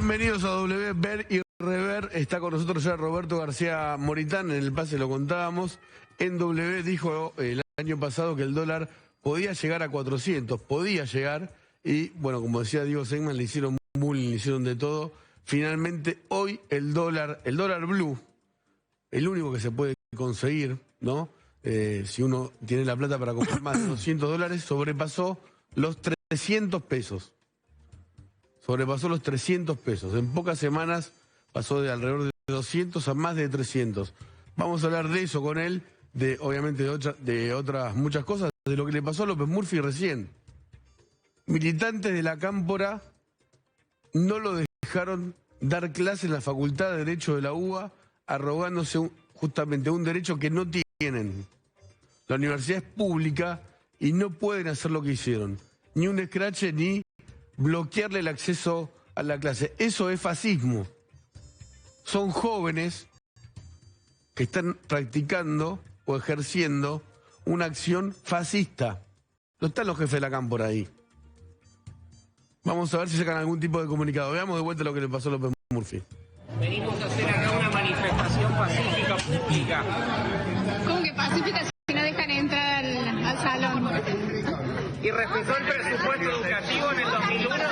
Bienvenidos a W Ver y Rever. Está con nosotros ya Roberto García Moritán. En el pase lo contábamos. En W dijo el año pasado que el dólar podía llegar a 400, podía llegar. Y bueno, como decía Diego Segman, le hicieron bullying, le hicieron de todo. Finalmente hoy el dólar blue, el único que se puede conseguir, ¿no? Si uno tiene la plata para comprar más de $200, sobrepasó los 300 pesos. Sobrepasó los 300 pesos. En pocas semanas pasó de alrededor de 200 a más de 300. Vamos a hablar de eso con él, obviamente de otras muchas cosas, de lo que le pasó a López Murphy recién. Militantes de la Cámpora no lo dejaron dar clase en la Facultad de Derecho de la UBA, arrogándose justamente un derecho que no tienen. La universidad es pública y no pueden hacer lo que hicieron. Ni un escrache ni bloquearle el acceso a la clase. Eso es fascismo. Son jóvenes que están practicando o ejerciendo una acción fascista. No están los jefes de la Cámpora ahí. Vamos a ver si sacan algún tipo de comunicado. Veamos de vuelta lo que le pasó a López Murphy. Venimos a hacer acá una manifestación pacífica pública. ¿Cómo que pacífica si no dejan entrar al salón? ¿Y respetó el presupuesto educativo en el 2001?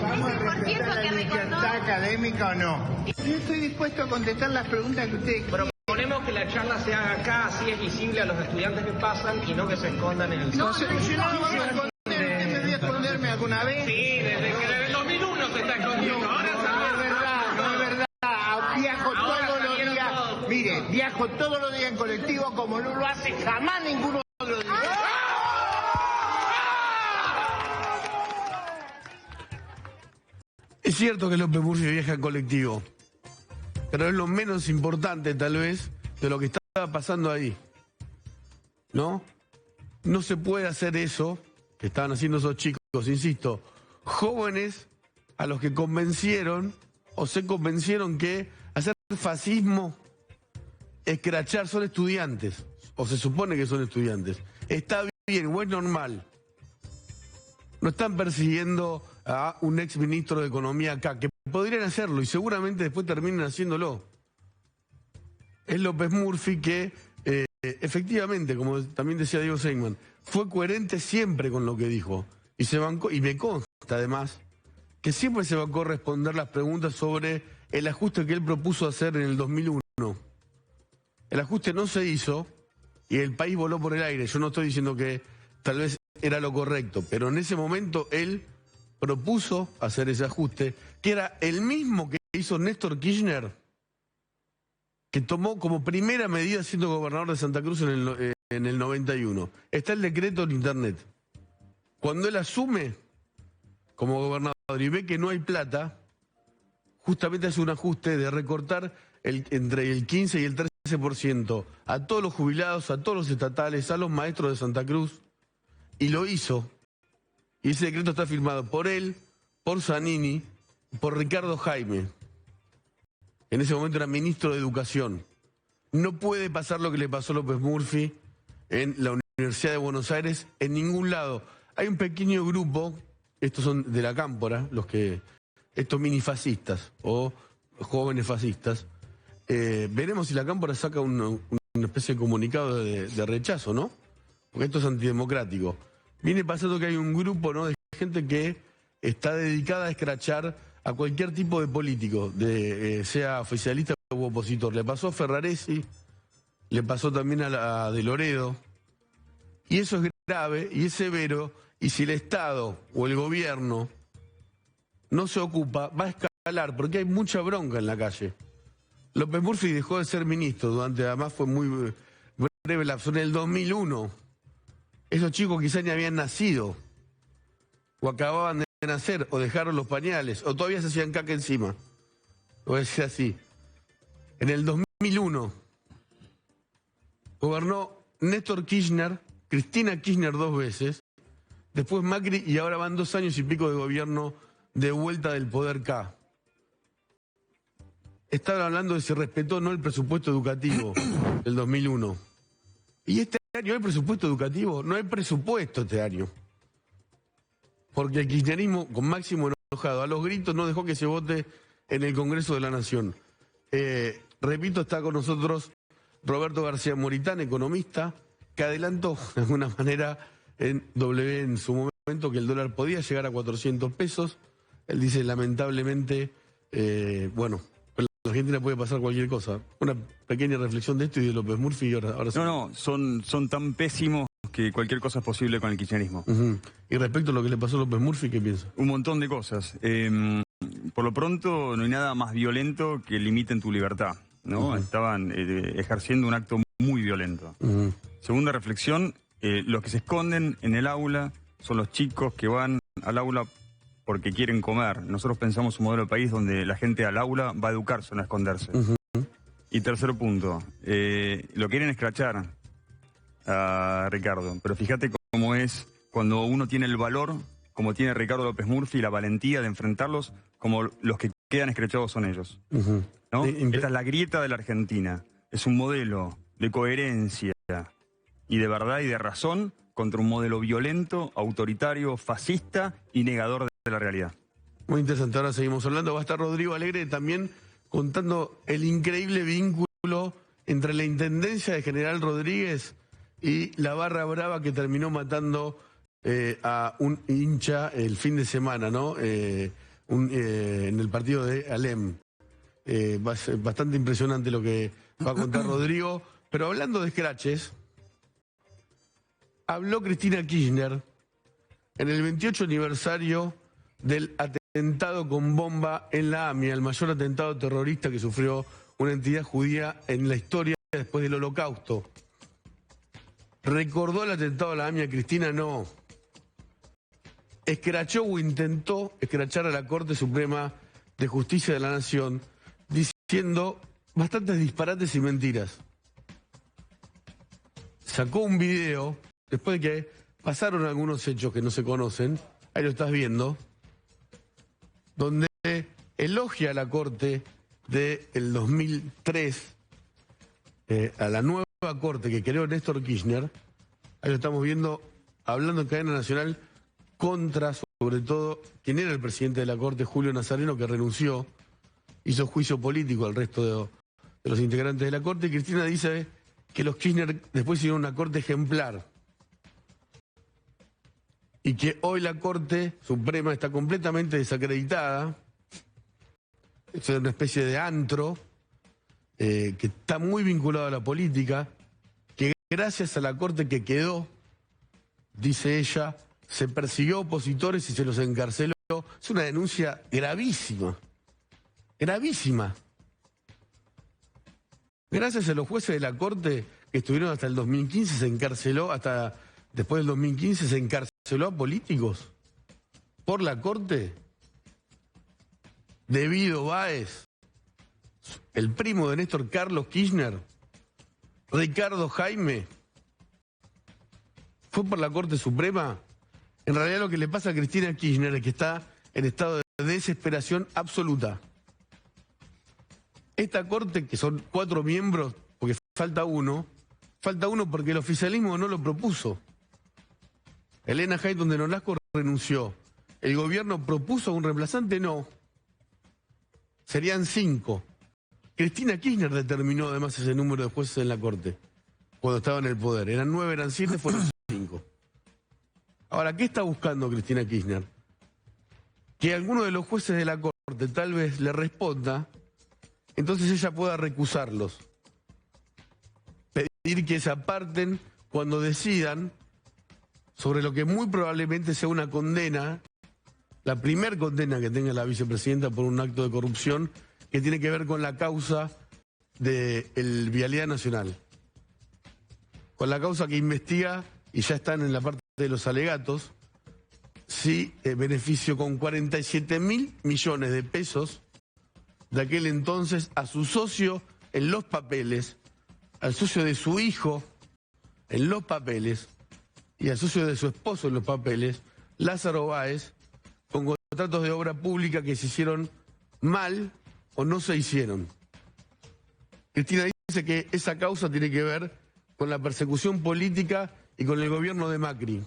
¿Vamos a respetar la libertad académica o no? Yo estoy dispuesto a contestar las preguntas que ustedes quieran. Proponemos que la charla se haga acá, así es visible a los estudiantes que pasan y no que se escondan en el No, salón. si no me voy a esconder, ¿usted me vio esconderme alguna vez? Sí, desde que desde el 2001 se está escondiendo. Ahora No es verdad, no es verdad. Viajo todos los días. Mire, viajo todos los días en colectivo como no lo hace jamás ninguno de los días. Es cierto que López Murphy viaja en colectivo, pero es lo menos importante tal vez de lo que estaba pasando ahí, ¿no? No se puede hacer eso que estaban haciendo esos chicos, insisto, jóvenes a los que convencieron o se convencieron que hacer fascismo, escrachar, son estudiantes, o se supone que son estudiantes. Está bien, o es normal. No están persiguiendo a un ex ministro de Economía acá, que podrían hacerlo y seguramente después terminen haciéndolo. Es López Murphy que, efectivamente, como también decía Diego Segman, fue coherente siempre con lo que dijo. Y se bancó, y me consta además, que siempre se bancó a responder las preguntas sobre el ajuste que él propuso hacer en el 2001. El ajuste no se hizo y el país voló por el aire. Yo no estoy diciendo que tal vez era lo correcto, pero en ese momento él propuso hacer ese ajuste, que era el mismo que hizo Néstor Kirchner, que tomó como primera medida siendo gobernador de Santa Cruz en el 91. Está el decreto en internet. Cuando él asume como gobernador y ve que no hay plata, justamente hace un ajuste de recortar entre el 15 y el 13% a todos los jubilados, a todos los estatales, a los maestros de Santa Cruz, y lo hizo. Y ese decreto está firmado por él, por Zanini, por Ricardo Jaime. En ese momento era ministro de Educación. No puede pasar lo que le pasó a López Murphy en la Universidad de Buenos Aires, en ningún lado. Hay un pequeño grupo, estos son de la Cámpora, estos minifascistas o jóvenes fascistas. Veremos si la Cámpora saca una especie de comunicado de rechazo, ¿no? Porque esto es antidemocrático. Viene pasando que hay un grupo, ¿no?, de gente que está dedicada a escrachar a cualquier tipo de político, sea oficialista u opositor. Le pasó a Ferraresi, le pasó también a De Loredo. Y eso es grave y es severo. Y si el Estado o el gobierno no se ocupa, va a escalar, porque hay mucha bronca en la calle. López Murphy dejó de ser ministro además fue muy breve lapso, en el 2001. Esos chicos quizás ni habían nacido, o acababan de nacer, o dejaron los pañales, o todavía se hacían caca encima. O decía así. En el 2001 gobernó Néstor Kirchner, Cristina Kirchner 2 veces, después Macri, y ahora van 2 años y pico de gobierno de vuelta del poder K. Estaban hablando de si respetó o no el presupuesto educativo del 2001. Y este año hay presupuesto educativo, no hay presupuesto este año. Porque el kirchnerismo con Máximo enojado. A los gritos no dejó que se vote en el Congreso de la Nación. Repito, está con nosotros Roberto García Moritán, economista, que adelantó de alguna manera en W en su momento que el dólar podía llegar a 400 pesos. Él dice, lamentablemente, bueno, en la Argentina puede pasar cualquier cosa. Una pequeña reflexión de esto y de López Murphy. Ahora sí. No, son tan pésimos que cualquier cosa es posible con el kirchnerismo. Y respecto a lo que le pasó a López Murphy, ¿qué piensa? Un montón de cosas. Por lo pronto, no hay nada más violento que limiten tu libertad, ¿no? Estaban ejerciendo un acto muy violento. Segunda reflexión, los que se esconden en el aula son los chicos que van al aula porque quieren comer. Nosotros pensamos un modelo de país donde la gente al aula va a educarse, no a esconderse. Y tercer punto, lo quieren escrachar a Ricardo, pero fíjate cómo es cuando uno tiene el valor, como tiene Ricardo López Murphy, la valentía de enfrentarlos, como los que quedan escrachados son ellos. ¿No? Esta es la grieta de la Argentina. Es un modelo de coherencia y de verdad y de razón contra un modelo violento, autoritario, fascista y negador de la realidad. Muy interesante, ahora seguimos hablando. Va a estar Rodrigo Alegre también contando el increíble vínculo entre la intendencia de General Rodríguez y la barra brava que terminó matando a un hincha el fin de semana, ¿no? En el partido de Alem. Va a ser bastante impresionante lo que va a contar Rodrigo. Pero hablando de scratches, habló Cristina Kirchner en el 28 aniversario del atentado con bomba en la AMIA, el mayor atentado terrorista que sufrió una entidad judía en la historia después del Holocausto. ¿Recordó el atentado a la AMIA, Cristina? No. Escrachó o intentó escrachar a la Corte Suprema de Justicia de la Nación, diciendo bastantes disparates y mentiras. Sacó un video, después de que pasaron algunos hechos que no se conocen, ahí lo estás viendo, donde elogia a la Corte del 2003, a la nueva Corte que creó Néstor Kirchner. Ahí lo estamos viendo, hablando en cadena nacional contra, sobre todo, quien era el presidente de la Corte, Julio Nazareno, que renunció, hizo juicio político al resto de los integrantes de la Corte. Y Cristina dice que los Kirchner después hicieron una Corte ejemplar. Y que hoy la Corte Suprema está completamente desacreditada. Es una especie de antro que está muy vinculado a la política, que gracias a la Corte que quedó, dice ella, se persiguió opositores y se los encarceló. Es una denuncia gravísima, gravísima. Gracias a los jueces de la Corte que estuvieron hasta el 2015, se encarceló, hasta después del 2015 se encarceló a políticos por la Corte. Debido Báez, el primo de Néstor Carlos Kirchner, Ricardo Jaime, fue por la Corte Suprema. En realidad lo que le pasa a Cristina Kirchner es que está en estado de desesperación absoluta. Esta Corte, que son 4 miembros, porque falta uno porque el oficialismo no lo propuso. Elena Hayton de Nolasco renunció. ¿El gobierno propuso un reemplazante? No. Serían 5. Cristina Kirchner determinó además ese número de jueces en la Corte, cuando estaba en el poder. Eran 9, eran 7, fueron 5. Ahora, ¿qué está buscando Cristina Kirchner? Que alguno de los jueces de la Corte tal vez le responda, entonces ella pueda recusarlos. Pedir que se aparten cuando decidan sobre lo que muy probablemente sea una condena, la primer condena que tenga la vicepresidenta por un acto de corrupción que tiene que ver con la causa del Vialidad Nacional. Con la causa que investiga, y ya están en la parte de los alegatos, sí, beneficio con 47.000 millones de pesos de aquel entonces a su socio en los papeles, al socio de su hijo en los papeles y al socio de su esposo en los papeles, Lázaro Báez, con contratos de obra pública que se hicieron mal o no se hicieron. Cristina dice que esa causa tiene que ver con la persecución política y con el gobierno de Macri.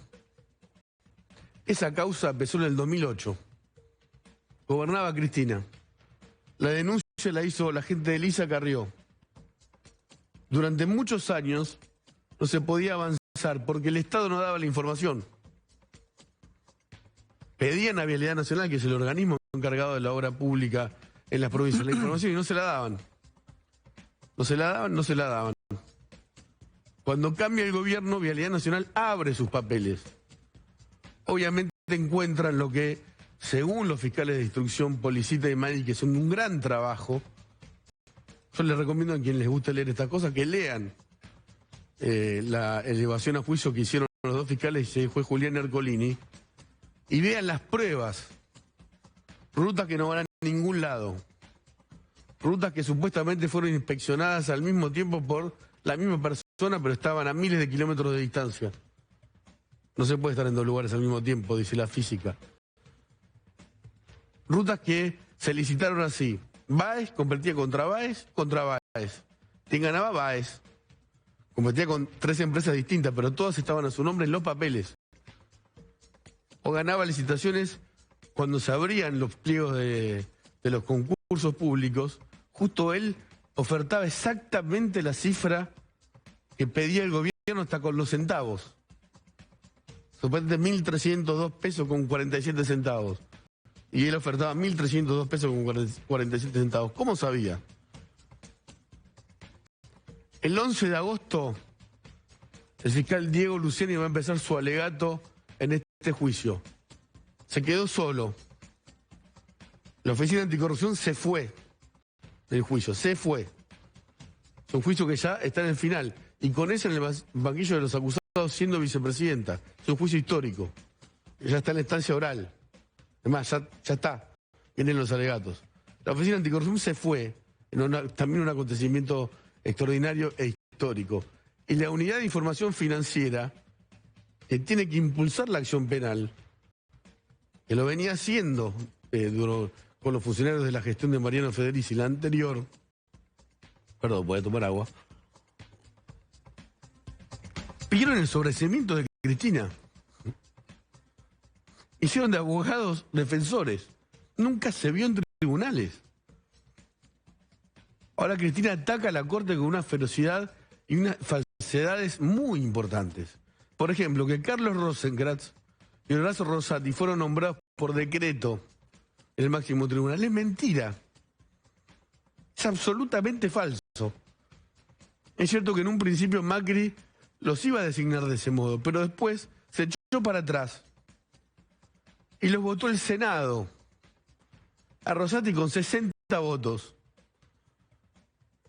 Esa causa empezó en el 2008. gobernaba Cristina. La denuncia la hizo la gente de Elisa Carrió. Durante muchos años no se podía avanzar porque el Estado no daba la información. Pedían a Vialidad Nacional, que es el organismo encargado de la obra pública en las provincias, la información, y no se la daban. No se la daban. Cuando cambia el gobierno, Vialidad Nacional abre sus papeles. Obviamente encuentran lo que, según los fiscales de instrucción, Policita y Mani, que son un gran trabajo. Yo les recomiendo a quienes les guste leer estas cosas que lean la elevación a juicio que hicieron los dos fiscales y el juez Julián Ercolini, y vean las pruebas. Rutas que no van a ningún lado. Rutas que supuestamente fueron inspeccionadas al mismo tiempo por la misma persona, pero estaban a miles de kilómetros de distancia. No se puede estar en dos lugares al mismo tiempo, dice la física. Rutas que se licitaron así. Baez competía contra Baez. ¿Quién ganaba? Baez. Competía con 3 empresas distintas, pero todas estaban a su nombre en los papeles. O ganaba licitaciones cuando se abrían los pliegos de los concursos públicos. Justo él ofertaba exactamente la cifra que pedía el gobierno, hasta con los centavos. Supuestamente 1.302 pesos con 47 centavos. Y él ofertaba 1.302 pesos con 47 centavos. ¿Cómo sabía? El 11 de agosto, el fiscal Diego Luciani va a empezar su alegato en este juicio. Se quedó solo. La Oficina Anticorrupción se fue del juicio, se fue. Es un juicio que ya está en el final. Y con eso en el banquillo de los acusados siendo vicepresidenta. Es un juicio histórico. Ya está en la instancia oral. Además, ya está. Vienen los alegatos. La Oficina Anticorrupción se fue. También un acontecimiento extraordinario e histórico. Y la Unidad de Información Financiera, que tiene que impulsar la acción penal, que lo venía haciendo con los funcionarios de la gestión de Mariano Federici, la anterior. Perdón, voy a tomar agua. Pidieron el sobreseimiento de Cristina. Hicieron de abogados defensores. Nunca se vio en tribunales. Ahora Cristina ataca a la Corte con una ferocidad y unas falsedades muy importantes. Por ejemplo, que Carlos Rosenkrantz y Horacio Rosati fueron nombrados por decreto en el máximo tribunal. Es mentira. Es absolutamente falso. Es cierto que en un principio Macri los iba a designar de ese modo, pero después se echó para atrás y los votó el Senado. A Rosati con 60 votos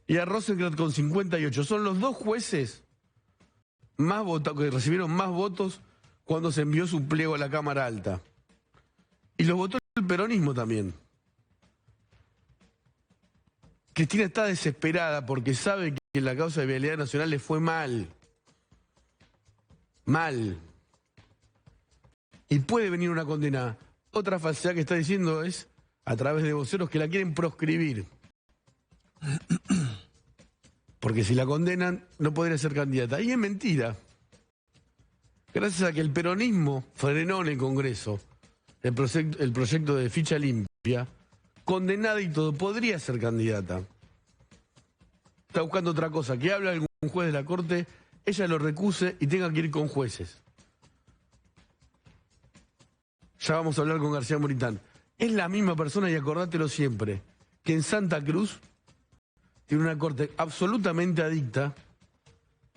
y a Rosenkrantz con 58. Son los dos jueces más que recibieron más votos cuando se envió su pliego a la Cámara Alta. Y los votó el peronismo también. Cristina está desesperada porque sabe que en la causa de Vialidad Nacional le fue mal. Mal. Y puede venir una condena. Otra falsedad que está diciendo es, a través de voceros, que la quieren proscribir. Porque si la condenan, no podría ser candidata. Y es mentira. Gracias a que el peronismo frenó en el Congreso el proyecto de ficha limpia, condenada y todo, podría ser candidata. Está buscando otra cosa, que hable algún juez de la Corte, ella lo recuse y tenga que ir con jueces. Ya vamos a hablar con García Moritán. Es la misma persona, y acordátelo siempre, que en Santa Cruz tiene una corte absolutamente adicta,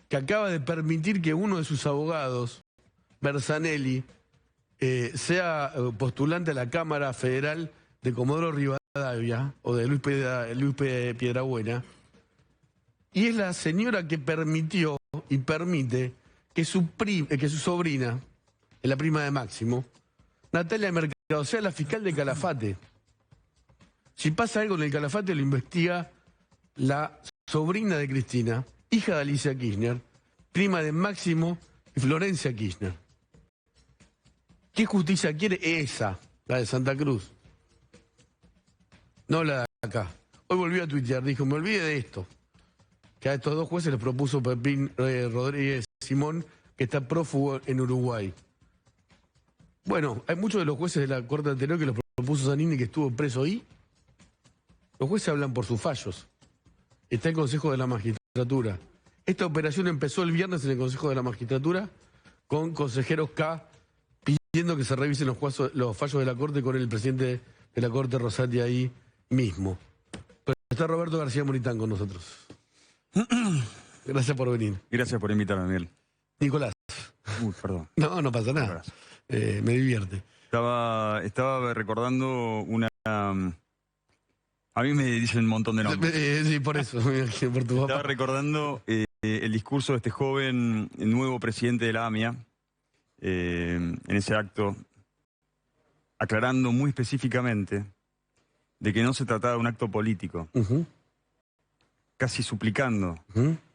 que acaba de permitir que uno de sus abogados, Bersanelli, sea postulante a la Cámara Federal de Comodoro Rivadavia, o de Luis Piedrabuena, y es la señora que permitió y permite que su sobrina, la prima de Máximo, Natalia Mercado, sea la fiscal de Calafate. Si pasa algo en el Calafate, lo investiga la sobrina de Cristina, hija de Alicia Kirchner, prima de Máximo y Florencia Kirchner. ¿Qué justicia quiere? Esa, la de Santa Cruz. No la de acá. Hoy volvió a tuitear, dijo, me olvide de esto. Que a estos dos jueces les propuso Pepín Rodríguez Simón, que está prófugo en Uruguay. Bueno, hay muchos de los jueces de la Corte anterior que los puso Zanini, que estuvo preso ahí. Los jueces hablan por sus fallos. Está el Consejo de la Magistratura. Esta operación empezó el viernes en el Consejo de la Magistratura con consejeros K pidiendo que se revisen los fallos de la Corte con el presidente de la Corte, Rosati, ahí mismo. Pero está Roberto García Moritán con nosotros. Gracias por venir. Gracias por invitarme, Miguel. Nicolás. Perdón. No, no pasa nada. Me divierte. Estaba recordando una... a mí me dicen un montón de nombres. Sí, por eso, me imagino, por tu papá. Estaba recordando el discurso de este joven, el nuevo presidente de la AMIA, en ese acto, aclarando muy específicamente de que no se trataba de un acto político, casi suplicando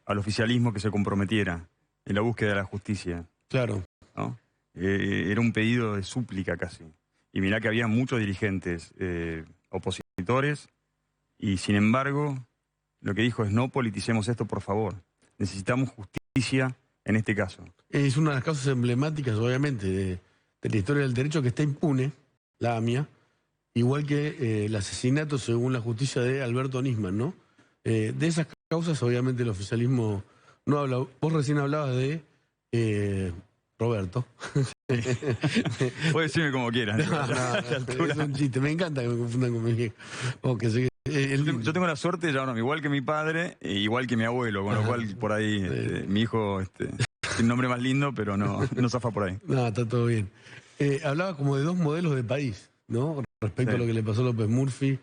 al oficialismo que se comprometiera en la búsqueda de la justicia. Claro. ¿No? Era un pedido de súplica casi. Y mirá que había muchos dirigentes opositores, y sin embargo, lo que dijo es: no politicemos esto, por favor. Necesitamos justicia en este caso. Es una de las causas emblemáticas, obviamente, de la historia del derecho, que está impune, la AMIA, igual que el asesinato, según la justicia, de Alberto Nisman, ¿no? De esas causas, obviamente, el oficialismo no habla. Vos recién hablabas de Roberto. Puedes decirme como quieras. No, es un chiste. Me encanta que me confundan con mi viejo. Yo tengo la suerte de llamarme igual que mi padre, e igual que mi abuelo, con lo cual por ahí mi hijo tiene un nombre más lindo, pero no zafa por ahí. No, está todo bien. Hablaba como de dos modelos de país, ¿no? Respecto a lo que le pasó a López Murphy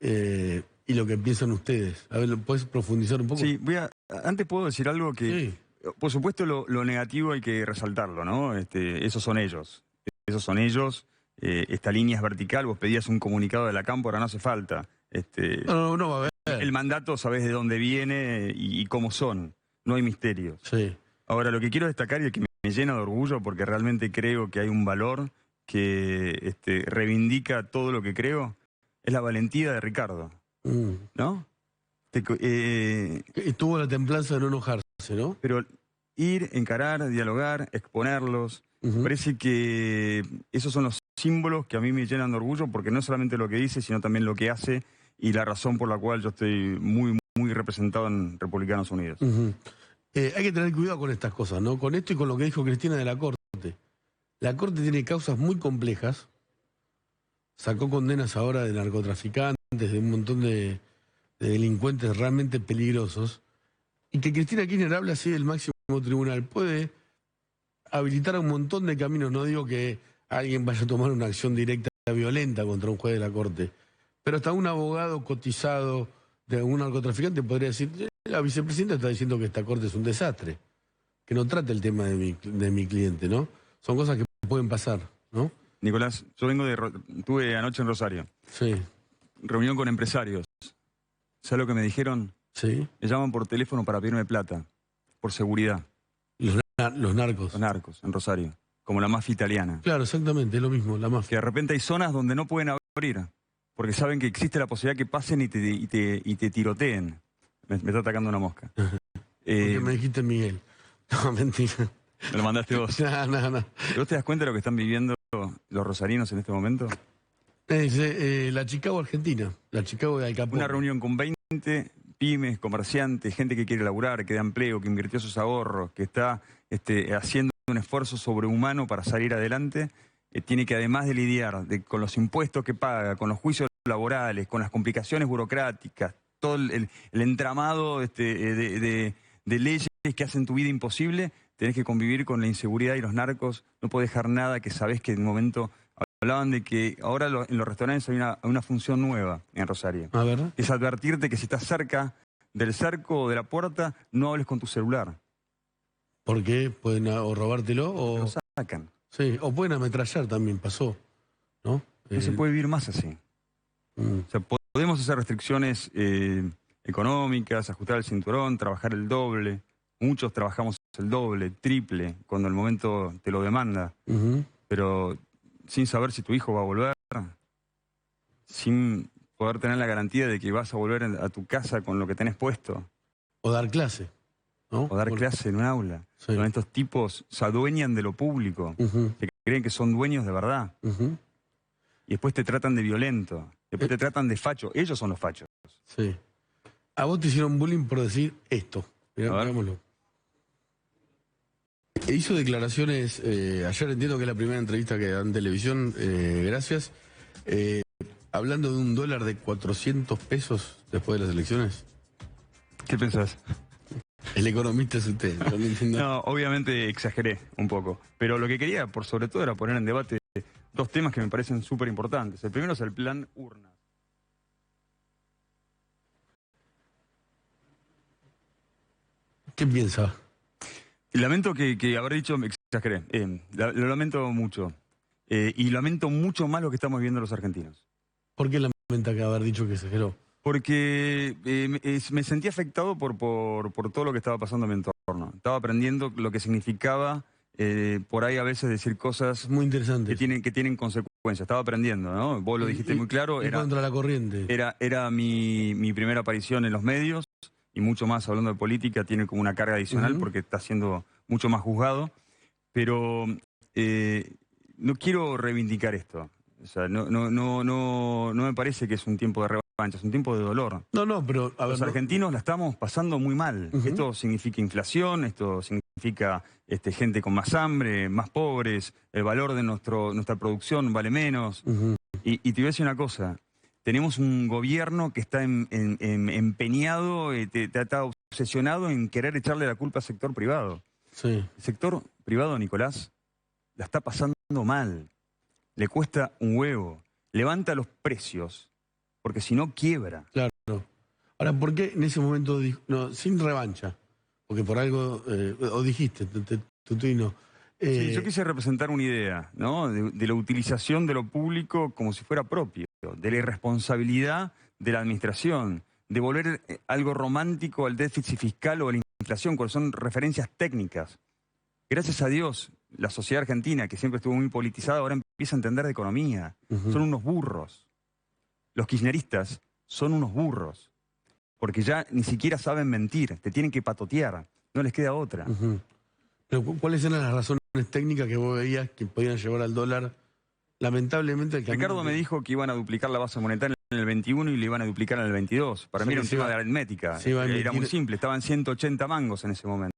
y lo que piensan ustedes. A ver, ¿puedes profundizar un poco? Sí, antes puedo decir algo que... Sí. Por supuesto, lo negativo hay que resaltarlo, ¿no? Esos son ellos. Esos son ellos. Esta línea es vertical. Vos pedías un comunicado de la Cámpora, ahora no hace falta. No va a haber. El mandato, sabés de dónde viene y cómo son. No hay misterios. Sí. Ahora, lo que quiero destacar y que me llena de orgullo, porque realmente creo que hay un valor que reivindica todo lo que creo, es la valentía de Ricardo. ¿No? Tuvo la templanza de no enojarse, ¿no? Pero ir, encarar, dialogar, exponerlos, parece que esos son los símbolos que a mí me llenan de orgullo, porque no es solamente lo que dice, sino también lo que hace y la razón por la cual yo estoy muy, muy representado en Republicanos Unidos. Hay que tener cuidado con estas cosas, ¿no? Con esto y con lo que dijo Cristina de la Corte. La Corte tiene causas muy complejas, sacó condenas ahora de narcotraficantes, de un montón de delincuentes realmente peligrosos, y que Cristina Kirchner habla así del máximo tribunal. Puede habilitar un montón de caminos. No digo que alguien vaya a tomar una acción directa violenta contra un juez de la Corte, pero hasta un abogado cotizado de un narcotraficante podría decir: la vicepresidenta está diciendo que esta Corte es un desastre, que no trate el tema de mi cliente, ¿no? Son cosas que pueden pasar, ¿no? Nicolás, yo estuve anoche en Rosario. Sí. Reunión con empresarios. ¿Sabes lo que me dijeron? Sí. Me llaman por teléfono para pedirme plata, por seguridad. Los narcos. Los narcos, en Rosario, como la mafia italiana. Claro, exactamente, es lo mismo, la mafia. Que de repente hay zonas donde no pueden abrir, porque saben que existe la posibilidad que pasen y te tiroteen. Me está atacando una mosca. Porque me dijiste Miguel. No, mentira. Me lo mandaste vos. No. ¿Vos te das cuenta de lo que están viviendo los rosarinos en este momento? La Chicago Argentina, la Chicago de Al Capone. Una reunión con 20 pymes, comerciantes, gente que quiere laburar, que da empleo, que invirtió sus ahorros, que está haciendo un esfuerzo sobrehumano para salir adelante. Tiene que, además de lidiar con los impuestos que paga, con los juicios laborales, con las complicaciones burocráticas, todo el entramado de leyes que hacen tu vida imposible, tenés que convivir con la inseguridad y los narcos. No podés dejar nada, que sabés que en un momento... Hablaban de que ahora en los restaurantes hay una función nueva en Rosario. A ver. Es advertirte que si estás cerca del cerco o de la puerta, no hables con tu celular. ¿Por qué? ¿Pueden o robártelo? O lo sacan. Sí, o pueden ametrallar también, pasó, ¿no? No se puede vivir más así. O sea, podemos hacer restricciones económicas, ajustar el cinturón, trabajar el doble. Muchos trabajamos el doble, triple, cuando el momento te lo demanda. Pero... sin saber si tu hijo va a volver, sin poder tener la garantía de que vas a volver a tu casa con lo que tenés puesto. O dar clase, ¿no? O dar clase en un aula. Sí. Donde estos tipos se adueñan de lo público, que creen que son dueños de verdad. y después te tratan de violento, después te tratan de facho. Ellos son los fachos. Sí. A vos te hicieron bullying por decir esto. Mirá, A ver. veámoslo. Hizo declaraciones, ayer entiendo que es la primera entrevista que da en televisión, gracias, hablando de un dólar de 400 pesos después de las elecciones. ¿Qué pensás? El economista es usted, yo no entiendo. No, obviamente exageré un poco, pero lo que quería, por sobre todo, era poner en debate dos temas que me parecen súper importantes. El primero es el plan urnas. ¿Qué piensa? Lamento que habré dicho, exageré, lo lamento mucho. Y lamento mucho más lo que estamos viviendo los argentinos. ¿Por qué lamenta que haber dicho que exageró? Porque me sentí afectado por todo lo que estaba pasando en mi entorno. Estaba aprendiendo lo que significaba por ahí a veces decir cosas Es muy interesante. que tienen consecuencias. Estaba aprendiendo, ¿no? Vos lo dijiste muy claro. Ir contra la corriente. Era mi primera aparición en los medios y mucho más hablando de política. Tiene como una carga adicional porque está siendo mucho más juzgado. Pero no quiero reivindicar esto. O sea, no me parece que es un tiempo de revancha, es un tiempo de dolor. No, pero a ver, Los argentinos la estamos pasando muy mal. Esto significa inflación, esto significa gente con más hambre, más pobres, el valor de nuestra producción vale menos. Y te voy a decir una cosa, tenemos un gobierno que está empeñado, está obsesionado en querer echarle la culpa al sector privado. Sí. El sector privado, Nicolás, la está pasando mal. Le cuesta un huevo, levanta los precios, porque si no quiebra. Claro. Ahora, ¿por qué en ese momento dijo, no, sin revancha? Porque por algo, o dijiste, Tutino. Sí, yo quise representar una idea, ¿no? De la utilización de lo público como si fuera propio, de la irresponsabilidad de la administración, de volver algo romántico al déficit fiscal o a la inflación, cuando son referencias técnicas. Gracias a Dios, la sociedad argentina, que siempre estuvo muy politizada, ahora empieza a entender de economía. Son unos burros. Los kirchneristas son unos burros. Porque ya ni siquiera saben mentir, te tienen que patotear, no les queda otra. Pero ¿cuáles eran las razones técnicas que vos veías que podían llevar al dólar? Lamentablemente el camino... Ricardo me dijo que iban a duplicar la base monetaria en el 21 y le iban a duplicar en el 22. Para mí era un tema de aritmética. Era muy simple, estaban 180 mangos en ese momento.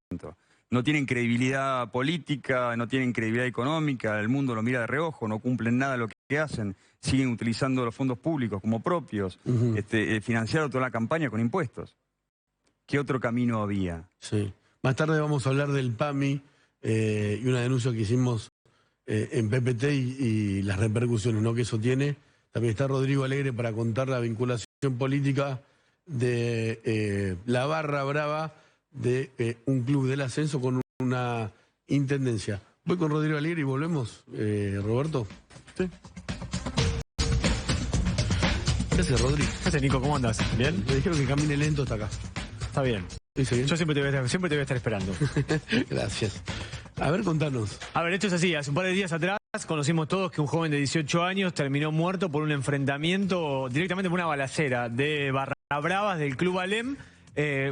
No tienen credibilidad política, no tienen credibilidad económica, el mundo lo mira de reojo, no cumplen nada de lo que hacen, siguen utilizando los fondos públicos como propios, financiaron toda la campaña con impuestos. ¿Qué otro camino había? Sí. Más tarde vamos a hablar del PAMI y una denuncia que hicimos en PPT y las repercusiones, ¿no?, que eso tiene. También está Rodrigo Alegre para contar la vinculación política de la barra brava de un club del ascenso con una intendencia. Voy con Rodrigo Alegre y volvemos, Roberto. Sí. ¿Qué haces, Rodrigo? ¿Qué haces, Nico? ¿Cómo andas? ¿Bien? Me dijeron que camine lento hasta acá. Está bien. ¿Dice bien? Yo siempre te voy a estar esperando. Gracias. A ver, contanos. A ver, esto es así. Hace un par de días atrás conocimos todos que un joven de 18 años terminó muerto por un enfrentamiento, directamente por una balacera de Barra Bravas del Club Alem,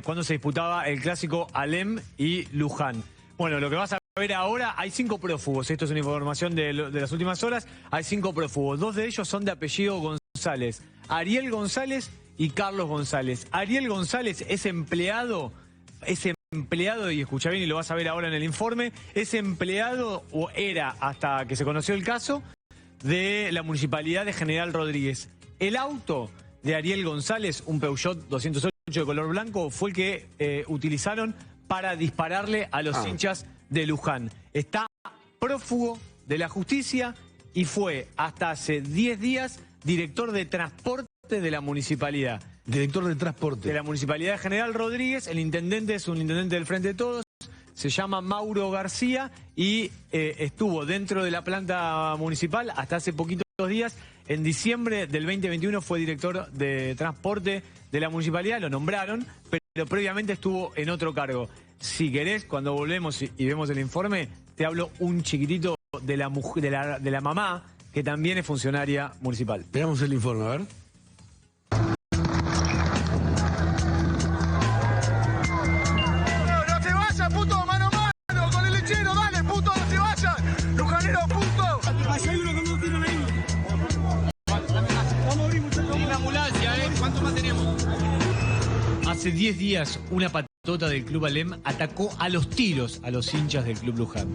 cuando se disputaba el clásico Alem y Luján. Bueno, lo que vas a ver ahora, hay 5 prófugos. Esto es una información de las últimas horas. Hay 5 prófugos. 2 de ellos son de apellido González. Ariel González y Carlos González. Ariel González es empleado, y escucha bien y lo vas a ver ahora en el informe, es empleado, o era hasta que se conoció el caso, de la Municipalidad de General Rodríguez. El auto de Ariel González, un Peugeot 208 de color blanco, fue el que utilizaron para dispararle a los hinchas de Luján. Está prófugo de la justicia y fue hasta hace 10 días director de transporte de la municipalidad. Director de transporte. De la Municipalidad de General Rodríguez. El intendente es un intendente del Frente de Todos. Se llama Mauro García y estuvo dentro de la planta municipal hasta hace poquitos días. En diciembre del 2021 fue director de transporte de la municipalidad. Lo nombraron, pero previamente estuvo en otro cargo. Si querés, cuando volvemos y vemos el informe, te hablo un chiquitito de la mamá, que también es funcionaria municipal. Veamos el informe, a ver. Hace 10 días, una patota del Club Alem atacó a los tiros a los hinchas del Club Luján.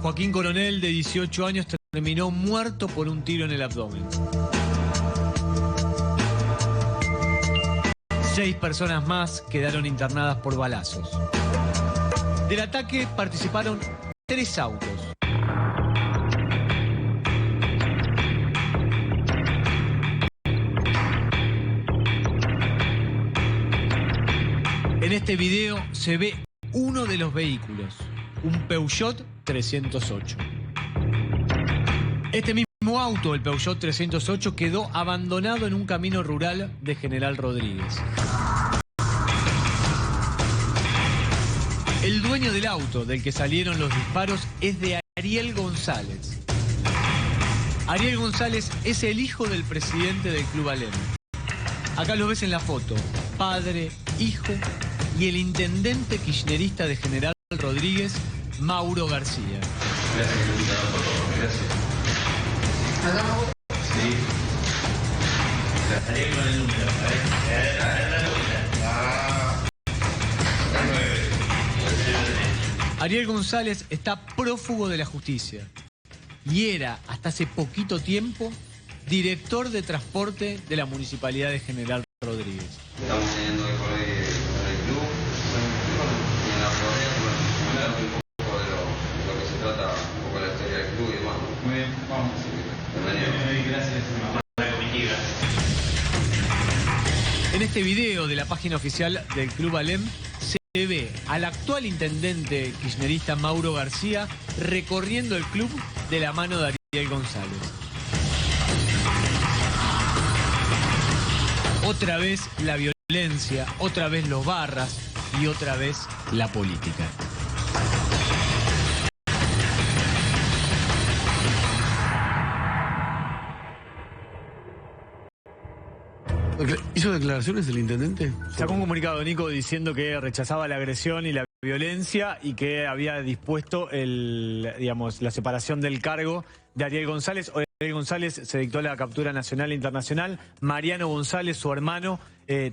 Joaquín Coronel, de 18 años, terminó muerto por un tiro en el abdomen. 6 personas más quedaron internadas por balazos. Del ataque participaron 3 autos. En este video se ve uno de los vehículos, un Peugeot 308. Este mismo auto, el Peugeot 308, quedó abandonado en un camino rural de General Rodríguez. El dueño del auto del que salieron los disparos es de Ariel González. Ariel González es el hijo del presidente del Club Alem. Acá lo ves en la foto, padre, hijo y el intendente kirchnerista de General Rodríguez, Mauro García. Gracias. Sí. Estaré con el número. Ariel González está prófugo de la justicia y era, hasta hace poquito tiempo, director de transporte de la Municipalidad de General Rodríguez. Estamos teniendo hoy por hoy con el club y en la rodea, hablar un poco de lo que se trata, un poco de la historia del club y demás. Muy bien, vamos. Bienvenido. Gracias. En este video de la página oficial del Club Alem se ve al actual intendente kirchnerista Mauro García recorriendo el club de la mano de Ariel González. Otra vez la violencia, otra vez los barras y otra vez la política. ¿Hizo declaraciones el intendente? Sacó un comunicado, Nico, diciendo que rechazaba la agresión y la violencia y que había dispuesto la separación del cargo de Ariel González. Ariel González se dictó la captura nacional e internacional. Mariano González, su hermano,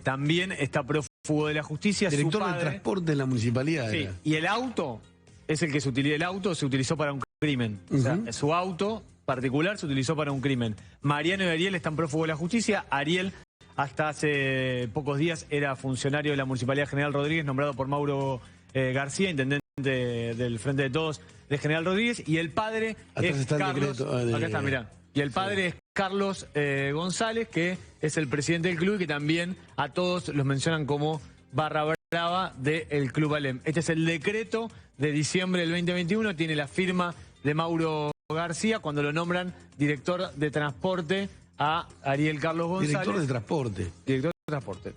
también está prófugo de la justicia. Director de transporte de la municipalidad. Sí, y el auto es el que se utiliza. El auto se utilizó para un crimen. O sea, su auto particular se utilizó para un crimen. Mariano y Ariel están prófugos de la justicia. Ariel, hasta hace pocos días, era funcionario de la Municipalidad General Rodríguez, nombrado por Mauro García, intendente del Frente de Todos de General Rodríguez, y el padre es Carlos. Acá está, mirá. Y el padre es Carlos González, que es el presidente del club y que también a todos los mencionan como barra brava del Club Alem. Este es el decreto de diciembre del 2021, tiene la firma de Mauro García cuando lo nombran director de transporte a Ariel Carlos González. Director de transporte. Director de transporte.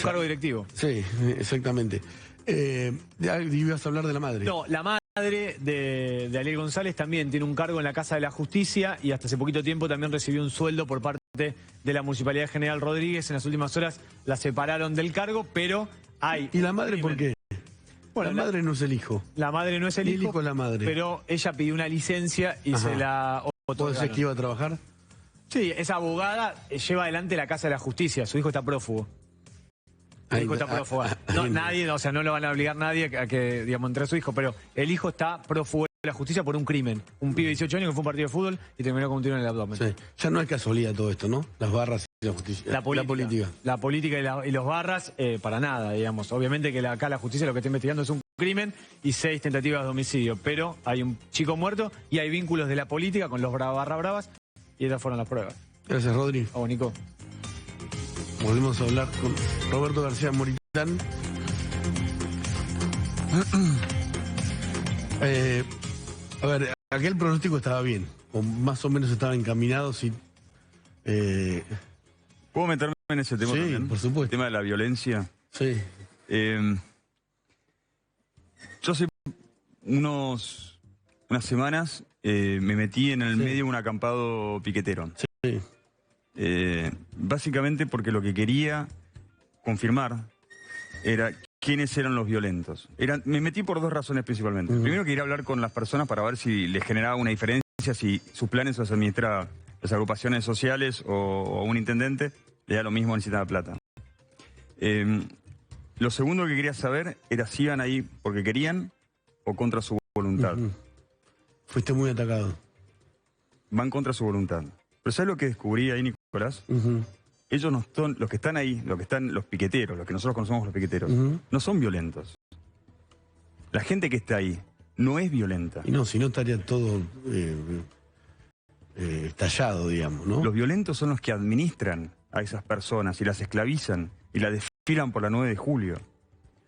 Cargo directivo. Sí, exactamente. ¿Ibas a hablar de la madre? No, la madre de Ariel González también tiene un cargo en la Casa de la Justicia y hasta hace poquito tiempo también recibió un sueldo por parte de la Municipalidad General Rodríguez. En las últimas horas la separaron del cargo, pero hay... ¿Y la madre por qué? Bueno, la madre no es el hijo. La madre no es el hijo. El hijo es la madre. Pero ella pidió una licencia y se la otorgaron. ¿Puede ser que iba a trabajar? Sí, es abogada, lleva adelante la Casa de la Justicia. Su hijo está prófugo. Su hijo está prófugo. No, nadie, o sea, no lo van a obligar nadie a que, digamos, entre a su hijo, pero el hijo está prófugo de la justicia por un crimen. Un pibe de 18 años que fue a un partido de fútbol y terminó con un tiro en el abdomen. Sí. Ya no es casualidad todo esto, ¿no? Las barras y la justicia. La política. La política y los barras, para nada, digamos. Obviamente que acá la justicia lo que está investigando es un crimen y 6 tentativas de homicidio, pero hay un chico muerto y hay vínculos de la política con los barra bravas y esas fueron las pruebas. Gracias, Rodri. Vamos, Nico. Volvemos a hablar con Roberto García Moritán. A ver, aquel pronóstico estaba bien, o más o menos estaba encaminado. Si, ¿Puedo meterme en ese tema también? Sí, por supuesto. El tema de la violencia. Sí. Yo hace unas semanas me metí en el medio de un acampado piquetero. Sí. Básicamente porque lo que quería confirmar era quiénes eran los violentos. Me metí por 2 razones principalmente. Primero, quería hablar con las personas para ver si les generaba una diferencia si sus planes los administra las agrupaciones sociales o un intendente, le da lo mismo, necesitaba plata. Lo segundo que quería saber era si iban ahí porque querían o contra su voluntad. Fuiste muy atacado. Van contra su voluntad. Pero ¿sabes lo que descubrí ahí, Nicolás? Ellos no son, los que están ahí, los piqueteros, los que nosotros conocemos los piqueteros, no son violentos. La gente que está ahí no es violenta. Y no, si no estaría todo estallado, digamos, ¿no? Los violentos son los que administran a esas personas y las esclavizan y las desfilan por la 9 de julio.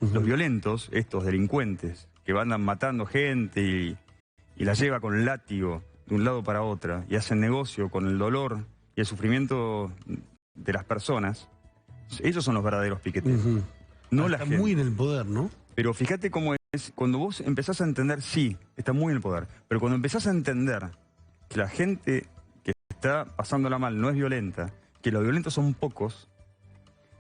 Los violentos, estos delincuentes, que andan matando gente y la lleva con látigo de un lado para otro y hacen negocio con el dolor y el sufrimiento de las personas, ellos son los verdaderos piqueteros. No la está gente. Muy en el poder, ¿no? Pero fíjate cómo es, cuando vos empezás a entender, sí, está muy en el poder, pero cuando empezás a entender que la gente que está pasándola mal no es violenta, que los violentos son pocos,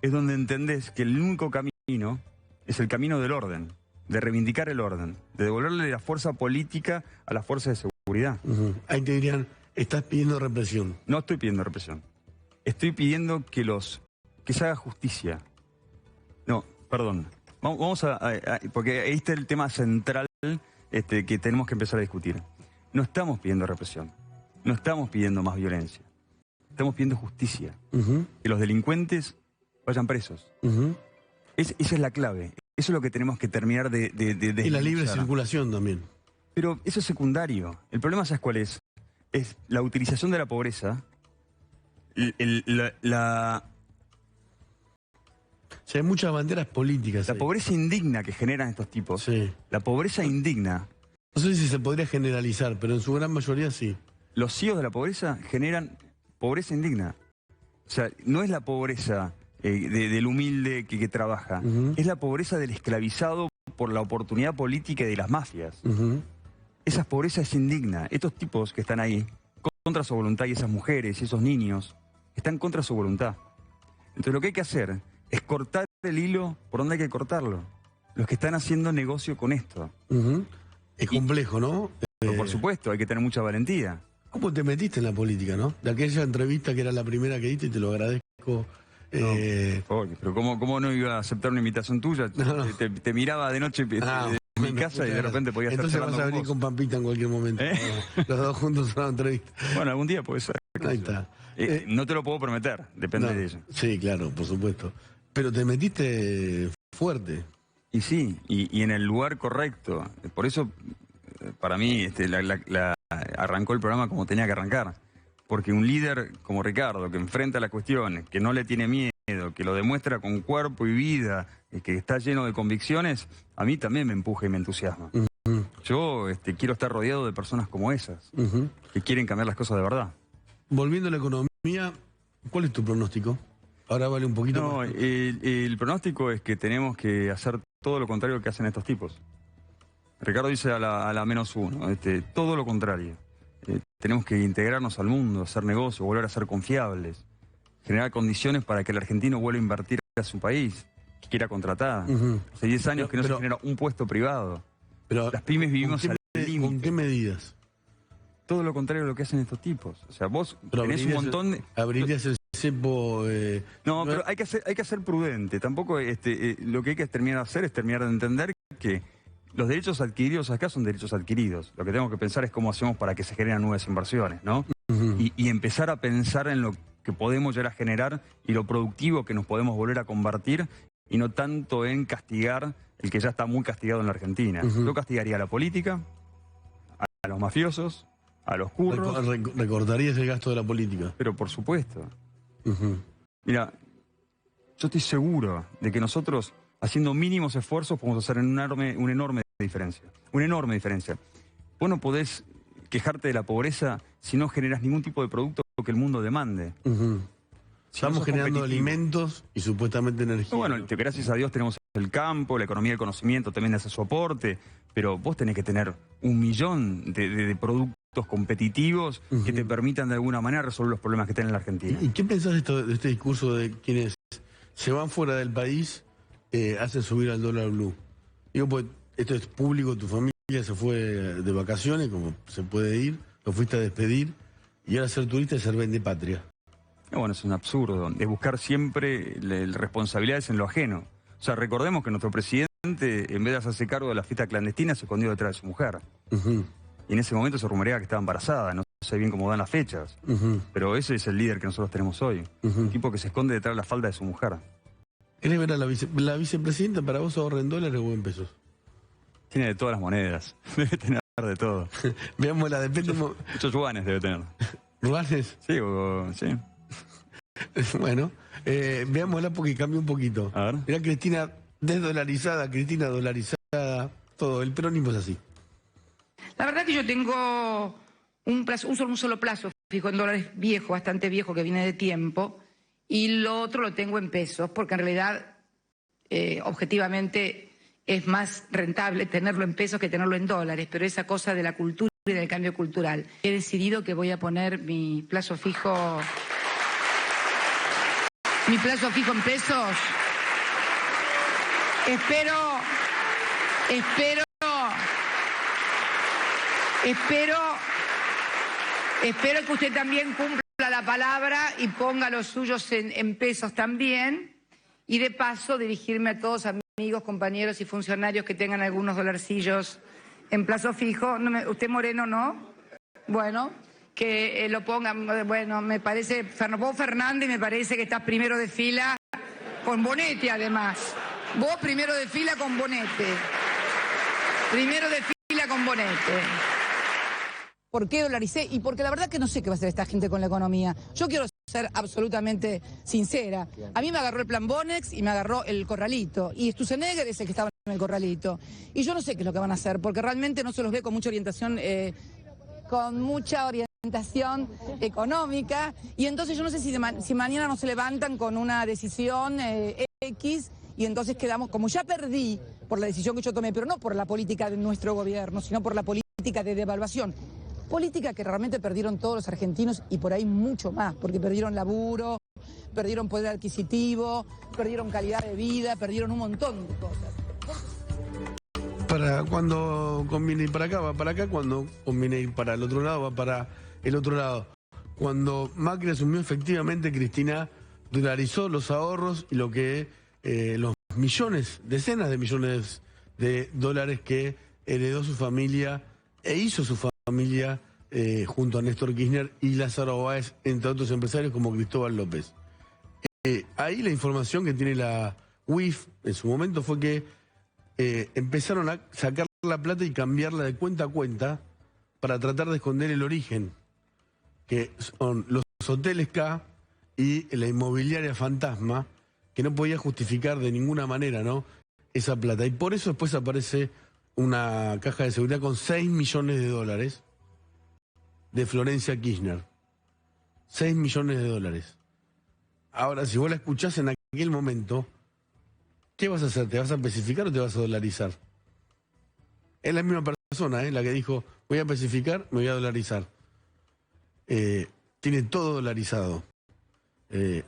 es donde entendés que el único camino es el camino del orden, de reivindicar el orden, de devolverle la fuerza política a las fuerzas de seguridad. Ahí te dirían, estás pidiendo represión. No estoy pidiendo represión. Estoy pidiendo que se haga justicia. No, perdón. Vamos porque ahí está el tema central que tenemos que empezar a discutir. No estamos pidiendo represión. No estamos pidiendo más violencia. Estamos pidiendo justicia. Que los delincuentes vayan presos. Esa es la clave. Eso es lo que tenemos que terminar de y la libre desglosar. circulación también. Pero eso es secundario. El problema, ¿sabes cuál es? Es la utilización de la pobreza. O sea, hay muchas banderas políticas. La ahí. pobreza indigna que generan estos tipos. Sí. La pobreza indigna. No sé si se podría generalizar, pero en su gran mayoría sí. Los CEOs de la pobreza generan pobreza indigna. O sea, no es la pobreza del humilde que trabaja. Es la pobreza del esclavizado por la oportunidad política y de las mafias. Esa pobreza es indigna. Estos tipos que están ahí, contra su voluntad, y esas mujeres y esos niños, están contra su voluntad. Entonces lo que hay que hacer es cortar el hilo por donde hay que cortarlo. Los que están haciendo negocio con esto. Es complejo, ¿no? Pero por supuesto, hay que tener mucha valentía. ¿Cómo te metiste en la política, no? De aquella entrevista que era la primera que diste, y te lo agradezco. Pero ¿cómo no iba a aceptar una invitación tuya? No. Te miraba de noche en mi casa y de repente podía estar Entonces charlando vas a con venir vos. con Pampita en cualquier momento. Los dos juntos a una entrevista. Bueno, algún día puede ser. Ahí está. No te lo puedo prometer, depende de ella. Sí, claro, por supuesto. Pero te metiste fuerte. Y sí, y en el lugar correcto. Por eso, para mí, arrancó el programa como tenía que arrancar. Porque un líder como Ricardo, que enfrenta las cuestiones, que no le tiene miedo, que lo demuestra con cuerpo y vida, que está lleno de convicciones, a mí también me empuja y me entusiasma. Yo quiero estar rodeado de personas como esas, que quieren cambiar las cosas de verdad. Volviendo a la economía, ¿cuál es tu pronóstico? Ahora vale un poquito más. El pronóstico es que tenemos que hacer todo lo contrario que hacen estos tipos. Ricardo dice a la -1, todo lo contrario. Tenemos que integrarnos al mundo, hacer negocio, volver a ser confiables, generar condiciones para que el argentino vuelva a invertir a su país, que quiera contratar. Hace 10 años que no se genera un puesto privado. Pero, las pymes vivimos al ¿con límite. qué medidas? Todo lo contrario de lo que hacen estos tipos. O sea, vos tenés un montón de... Abrirías el cepo... No, pero hay que ser prudente. Tampoco lo que hay que terminar de hacer es terminar de entender que los derechos adquiridos acá son derechos adquiridos. Lo que tenemos que pensar es cómo hacemos para que se generen nuevas inversiones, ¿no? Y empezar a pensar en lo que podemos llegar a generar y lo productivo que nos podemos volver a convertir, y no tanto en castigar el que ya está muy castigado en la Argentina. Yo castigaría a la política, a los mafiosos, a los curros. Recortarías el gasto de la política. Pero por supuesto. Mira, yo estoy seguro de que nosotros, haciendo mínimos esfuerzos, podemos hacer una enorme diferencia. Una enorme diferencia. Vos no podés quejarte de la pobreza si no generas ningún tipo de producto que el mundo demande. Estamos generando alimentos y supuestamente energía. Bueno, gracias a Dios tenemos el campo, la economía del conocimiento también hace su aporte, pero vos tenés que tener 1 millón de productos competitivos que te permitan de alguna manera resolver los problemas que tiene la Argentina. ¿Y qué pensás de este discurso de quienes se van fuera del país, hacen subir al dólar blue? Digo, pues esto es público, tu familia se fue de vacaciones, como se puede ir, lo fuiste a despedir, y ahora ser turista es ser vendepatria. Bueno, es un absurdo. Es buscar siempre responsabilidades en lo ajeno. O sea, recordemos que nuestro presidente, en vez de hacerse cargo de la fiesta clandestina, se escondió detrás de su mujer. Y en ese momento se rumoreaba que estaba embarazada. No sé bien cómo dan las fechas. Pero ese es el líder que nosotros tenemos hoy. Un tipo que se esconde detrás de la falda de su mujer. ¿Querés ver a la vicepresidenta? ¿Para vos ahorra en dólares o en pesos? Tiene de todas las monedas. Debe tener de todo. Veámosla, depende. Muchos yuanes debe tener. ¿Ruanes? Sí, sí. Bueno, veámosla porque cambió un poquito. A ver. Mirá, Cristina desdolarizada, Cristina dolarizada, todo. El peronismo es así. La verdad que yo tengo un solo plazo fijo en dólares viejo, bastante viejo, que viene de tiempo, y lo otro lo tengo en pesos, porque en realidad, objetivamente, es más rentable tenerlo en pesos que tenerlo en dólares, pero esa cosa de la cultura y del cambio cultural. He decidido que voy a poner mi plazo fijo en pesos. Espero que usted también cumpla la palabra y ponga los suyos en pesos también. Y de paso dirigirme a todos amigos, compañeros y funcionarios que tengan algunos dolarcillos en plazo fijo. ¿Usted Moreno no? Bueno, que lo pongan. Bueno, me parece, vos Fernández, me parece que estás primero de fila con bonete además. Vos primero de fila con bonete. Primero de fila con bonete. ¿Por qué dolaricé? Y porque la verdad que no sé qué va a hacer esta gente con la economía. Yo quiero ser absolutamente sincera. A mí me agarró el plan Bonex y me agarró el corralito. Y Sturzenegger es el que estaba en el corralito. Y yo no sé qué es lo que van a hacer, porque realmente no se los ve con mucha orientación económica. Y entonces yo no sé si mañana no se levantan con una decisión X y entonces quedamos, como ya perdí por la decisión que yo tomé, pero no por la política de nuestro gobierno, sino por la política de devaluación. Política que realmente perdieron todos los argentinos y por ahí mucho más, porque perdieron laburo, perdieron poder adquisitivo, perdieron calidad de vida, perdieron un montón de cosas. Para cuando conviene ir para acá, va para acá, cuando conviene ir para el otro lado, va para el otro lado. Cuando Macri asumió, efectivamente, Cristina dolarizó los ahorros y lo que los millones, decenas de millones de dólares que heredó su familia e hizo su familia junto a Néstor Kirchner y Lázaro Báez, entre otros empresarios como Cristóbal López. Ahí la información que tiene la UIF en su momento fue que empezaron a sacar la plata y cambiarla de cuenta a cuenta para tratar de esconder el origen, que son los hoteles K y la inmobiliaria fantasma, que no podía justificar de ninguna manera, ¿no?, esa plata. Y por eso después aparece una caja de seguridad con 6 millones de dólares de Florencia Kirchner. 6 millones de dólares. Ahora, si vos la escuchás en aquel momento, ¿qué vas a hacer? ¿Te vas a especificar o te vas a dolarizar? Es la misma persona, la que dijo, voy a especificar, me voy a dolarizar. Tiene todo dolarizado.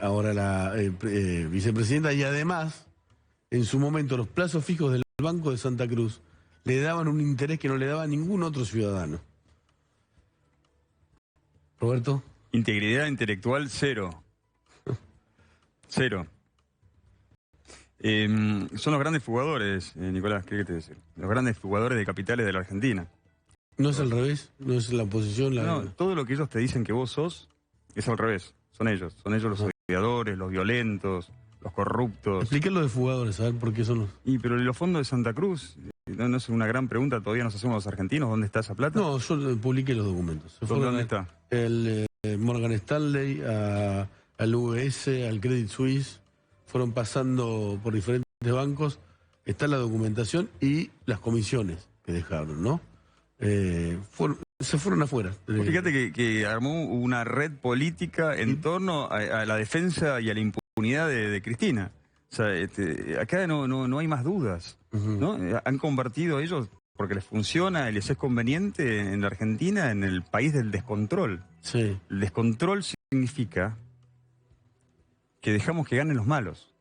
Ahora la vicepresidenta, y además, en su momento, los plazos fijos del Banco de Santa Cruz le daban un interés que no le daba a ningún otro ciudadano. Roberto. Integridad intelectual cero. Cero. Son los grandes fugadores, Nicolás, ¿qué te decir? Los grandes fugadores de capitales de la Argentina. ¿No es al revés? ¿No es la oposición? No, todo lo que ellos te dicen que vos sos es al revés. Son ellos los odiadores, los violentos, los corruptos. Expliqué lo de fugadores, a ver por qué son los... Pero los fondos de Santa Cruz, ¿no es una gran pregunta? ¿Todavía nos hacemos los argentinos? ¿Dónde está esa plata? No, yo publiqué los documentos. ¿Dónde está? El Morgan Stanley, al UBS, al Credit Suisse, fueron pasando por diferentes bancos. Está la documentación y las comisiones que dejaron, ¿no? Se fueron afuera. Fíjate que armó una red política en torno a la defensa y a la impunidad de Cristina. O sea, acá no hay más dudas, ¿no? Han convertido a ellos, porque les funciona y les es conveniente en la Argentina, en el país del descontrol. Sí. El descontrol significa que dejamos que ganen los malos.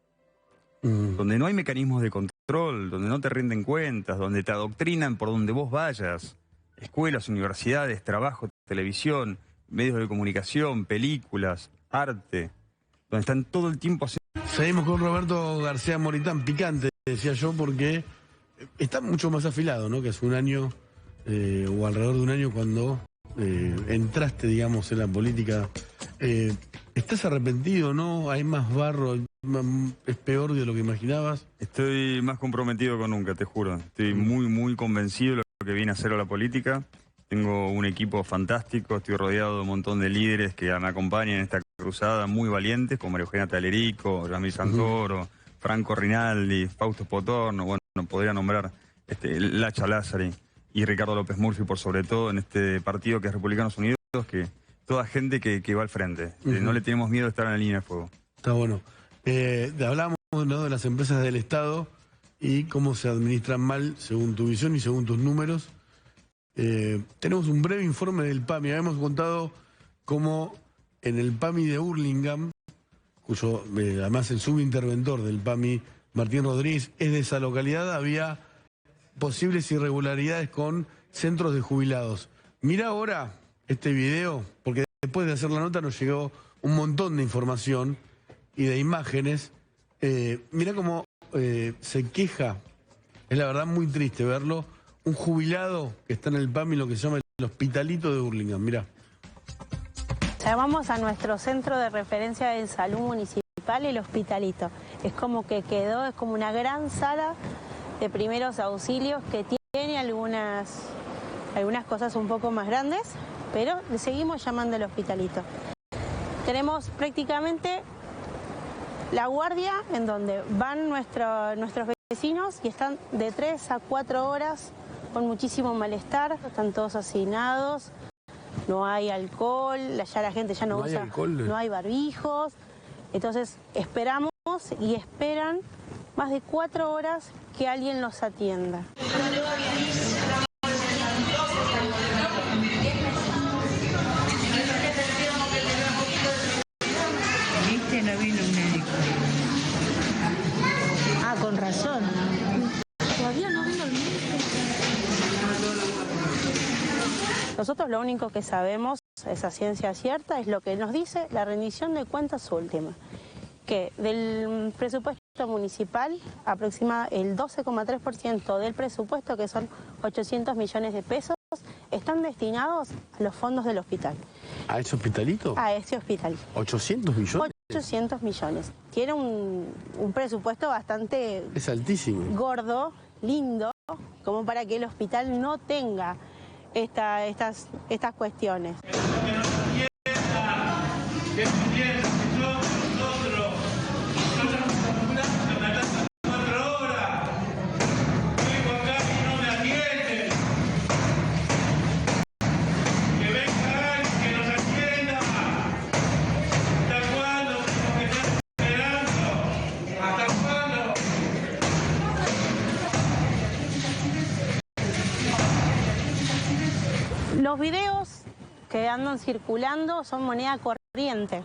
Donde no hay mecanismos de control, donde no te rinden cuentas, donde te adoctrinan por donde vos vayas, escuelas, universidades, trabajo, televisión, medios de comunicación, películas, arte, donde están todo el tiempo haciendo... Seguimos con Roberto García Moritán, picante, decía yo, porque está mucho más afilado, ¿no? Que hace un año, o alrededor de un año, cuando entraste, digamos, en la política. ¿Estás arrepentido, no? ¿Hay más barro? ¿Es peor de lo que imaginabas? Estoy más comprometido que nunca, te juro. Estoy muy, muy convencido de lo que viene a ser la política. Tengo un equipo fantástico, estoy rodeado de un montón de líderes que me acompañan en esta cruzada, muy valientes, como María Eugenia Talerico, Yamil Santoro, Franco Rinaldi, Fausto Potorno, bueno, podría nombrar Lacha Lázari y Ricardo López Murphy por sobre todo en este partido que es Republicanos Unidos, que toda gente que va al frente. No le tenemos miedo de estar en la línea de fuego. Está bueno. Hablamos, ¿no?, de las empresas del Estado y cómo se administran mal según tu visión y según tus números. Tenemos un breve informe del PAMI. Habíamos contado cómo en el PAMI de Hurlingham, cuyo además el subinterventor del PAMI, Martín Rodríguez, es de esa localidad, había posibles irregularidades con centros de jubilados. Mira ahora este video, porque después de hacer la nota nos llegó un montón de información y de imágenes. Mira cómo se queja, es la verdad muy triste verlo, un jubilado que está en el PAMI, lo que se llama el Hospitalito de Hurlingham. Mirá. Llamamos a nuestro centro de referencia de salud municipal el Hospitalito. Es como que quedó, es como una gran sala de primeros auxilios que tiene algunas cosas un poco más grandes, pero le seguimos llamando el Hospitalito. Tenemos prácticamente la guardia en donde van nuestros vecinos y están de 3 a 4 horas con muchísimo malestar, están todos hacinados, no hay alcohol, ya la gente ya no usa, alcohol, no hay barbijos, entonces esperamos y esperan más de 4 horas que alguien los atienda. ¿Viste? No vino un médico. Ah, con razón. Todavía no vino el médico. Nosotros lo único que sabemos, esa ciencia cierta, es lo que nos dice la rendición de cuentas última, que del presupuesto municipal aproxima el 12,3% del presupuesto, que son 800 millones de pesos, están destinados a los fondos del hospital. ¿A ese hospitalito? A ese hospital. ¿800 millones? 800 millones. Tiene un presupuesto bastante... Es altísimo. Gordo, lindo, como para que el hospital no tenga estas cuestiones. Los videos que andan circulando son moneda corriente.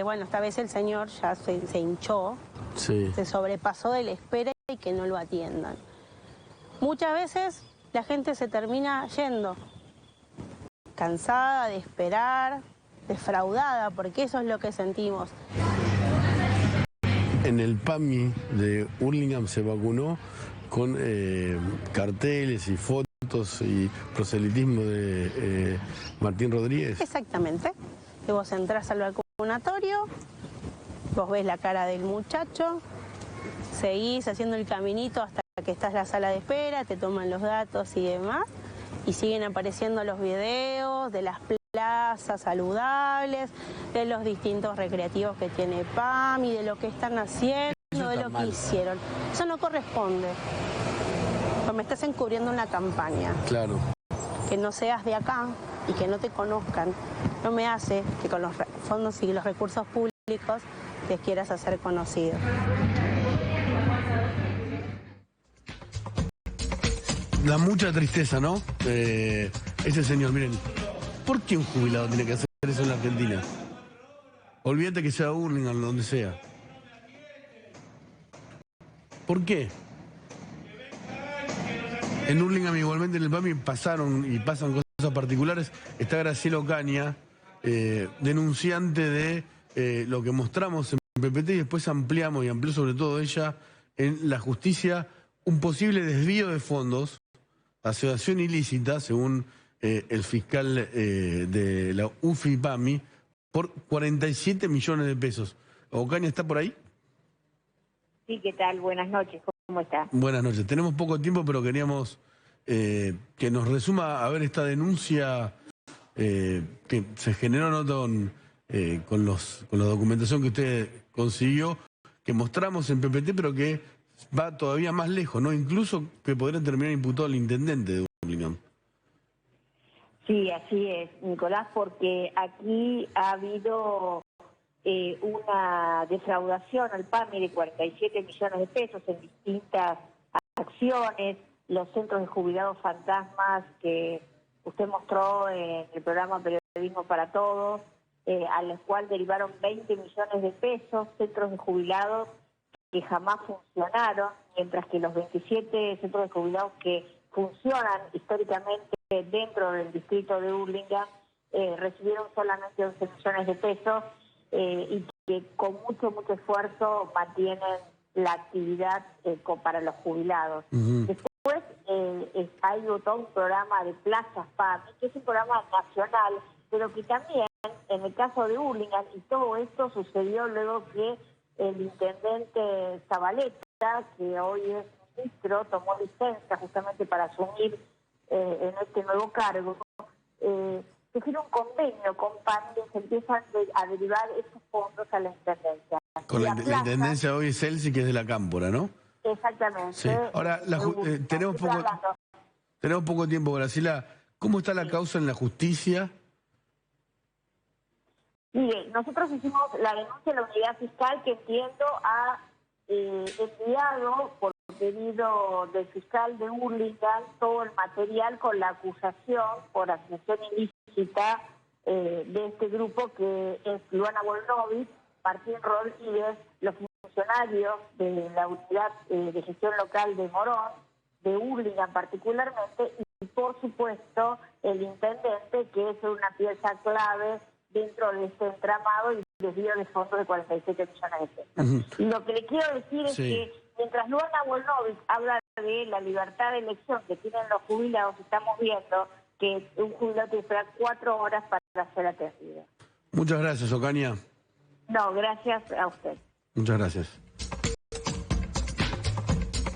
Bueno, esta vez el señor ya se hinchó, sí, se sobrepasó de la espera y que no lo atiendan. Muchas veces la gente se termina yendo, cansada de esperar, defraudada, porque eso es lo que sentimos. En el PAMI de Hurlingham se vacunó con carteles y fotos y proselitismo de Martín Rodríguez. Exactamente. Y vos entrás al vacunatorio, vos ves la cara del muchacho, seguís haciendo el caminito hasta que estás en la sala de espera, te toman los datos y demás, y siguen apareciendo los videos de las plazas saludables, de los distintos recreativos que tiene PAMI, de lo que están haciendo, de lo que hicieron. Eso no corresponde. Me estás encubriendo una campaña. Claro. Que no seas de acá y que no te conozcan, no me hace que con los fondos y los recursos públicos te quieras hacer conocido. Da mucha tristeza, ¿no? Ese señor, miren, ¿por qué un jubilado tiene que hacer eso en la Argentina? Olvídate que sea Hurlingham, donde sea. ¿Por qué? En Hurlingham, igualmente en el PAMI, pasaron y pasan cosas particulares. Está Graciela Ocaña, denunciante de lo que mostramos en PPT y después ampliamos y amplió sobre todo ella en la justicia un posible desvío de fondos, asociación ilícita, según el fiscal de la UFI-PAMI, por 47 millones de pesos. ¿Ocaña está por ahí? Sí, ¿qué tal? Buenas noches, ¿cómo está? Buenas noches. Tenemos poco tiempo, pero queríamos que nos resuma a ver esta denuncia que se generó, ¿no?, con la documentación que usted consiguió, que mostramos en PPT, pero que va todavía más lejos, ¿no? Incluso que podría terminar imputado al intendente de Hurlingham. Sí, así es, Nicolás, porque aquí ha habido una defraudación al PAMI de 47 millones de pesos en distintas acciones, los centros de jubilados fantasmas que usted mostró en el programa Periodismo para Todos, a los cuales derivaron 20 millones de pesos, centros de jubilados que jamás funcionaron, mientras que los 27 centros de jubilados que funcionan históricamente dentro del distrito de Hurlingham recibieron solamente 11 millones de pesos y que con mucho esfuerzo mantienen la actividad para los jubilados. Después hay todo un programa de plazas PAMI, que es un programa nacional, pero que también en el caso de Hurlingham, y todo esto sucedió luego que el intendente Zabaleta, que hoy es ministro, tomó licencia justamente para asumir en este nuevo cargo, se firma un convenio con PAMI y se empiezan a derivar esos fondos a la intendencia. Con la intendencia hoy es Elsi, que es de la Cámpora, ¿no? Exactamente. Sí. Ahora, tenemos poco tiempo, Graciela. ¿Cómo está la causa en la justicia? Mire, nosotros hicimos la denuncia a la unidad fiscal, que entiendo ha enviado por pedido del fiscal de Hurlingham todo el material con la acusación por asociación ilícita de este grupo, que es Luana Volnovich, Martín Rodríguez, los funcionarios de la unidad de gestión local de Morón, de Hurlingham particularmente, y por supuesto el intendente, que es una pieza clave dentro de este entramado y desvío de fondos de 47 millones de pesos. Y lo que le quiero decir es que mientras Luana Volnovich habla de la libertad de elección que tienen los jubilados, estamos viendo que un jubilado tiene que esperar 4 horas para ser atendido. Muchas gracias, Ocaña. No, gracias a usted. Muchas gracias.